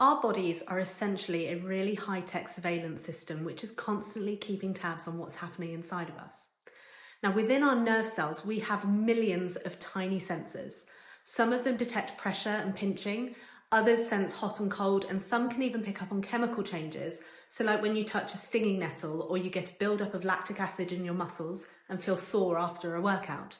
Our bodies are essentially a really high-tech surveillance system which is constantly keeping tabs on what's happening inside of us. Now, within our nerve cells, we have millions of tiny sensors. Some of them detect pressure and pinching, others sense hot and cold, and some can even pick up on chemical changes. So like when you touch a stinging nettle or you get a buildup of lactic acid in your muscles and feel sore after a workout.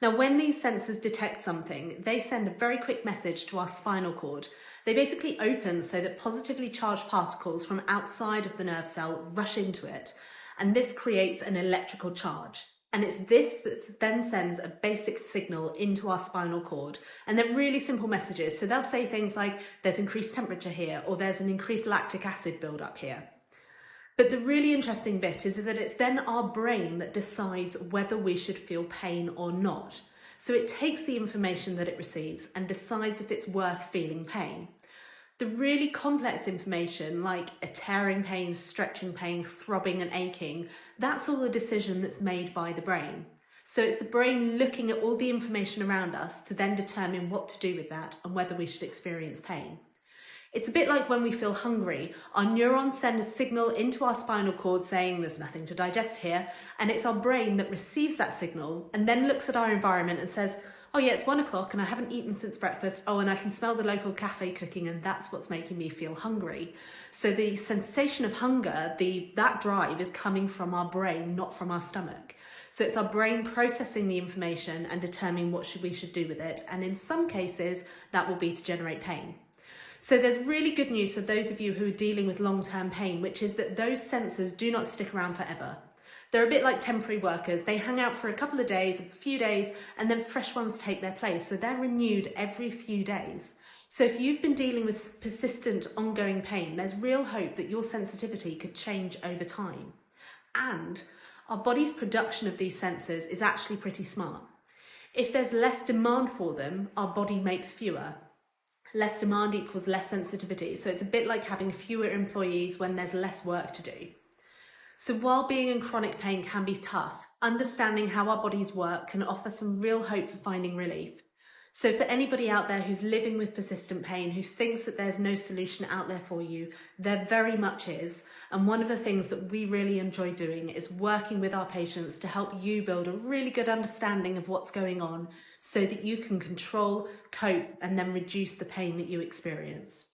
Now, when these sensors detect something, they send a very quick message to our spinal cord. They basically open so that positively charged particles from outside of the nerve cell rush into it, and this creates an electrical charge. And it's this that then sends a basic signal into our spinal cord. And they're really simple messages. So they'll say things like, there's increased temperature here, or there's an increased lactic acid buildup here. But the really interesting bit is that it's then our brain that decides whether we should feel pain or not. So it takes the information that it receives and decides if it's worth feeling pain. The really complex information, like a tearing pain, stretching pain, throbbing and aching, that's all a decision that's made by the brain. So it's the brain looking at all the information around us to then determine what to do with that and whether we should experience pain. It's a bit like when we feel hungry. Our neurons send a signal into our spinal cord saying there's nothing to digest here, and it's our brain that receives that signal and then looks at our environment and says, oh yeah, it's 1 o'clock and I haven't eaten since breakfast. Oh, and I can smell the local cafe cooking and that's what's making me feel hungry. So the sensation of hunger, that drive is coming from our brain, not from our stomach. So it's our brain processing the information and determining what we should do with it. And in some cases, that will be to generate pain. So there's really good news for those of you who are dealing with long-term pain, which is that those sensors do not stick around forever. They're a bit like temporary workers. They hang out for a couple of days, a few days, and then fresh ones take their place. So they're renewed every few days. So if you've been dealing with persistent ongoing pain, there's real hope that your sensitivity could change over time. And our body's production of these sensors is actually pretty smart. If there's less demand for them, our body makes fewer. Less demand equals less sensitivity. So it's a bit like having fewer employees when there's less work to do. So while being in chronic pain can be tough, understanding how our bodies work can offer some real hope for finding relief. So for anybody out there who's living with persistent pain, who thinks that there's no solution out there for you, there very much is. And one of the things that we really enjoy doing is working with our patients to help you build a really good understanding of what's going on so that you can control, cope, and then reduce the pain that you experience.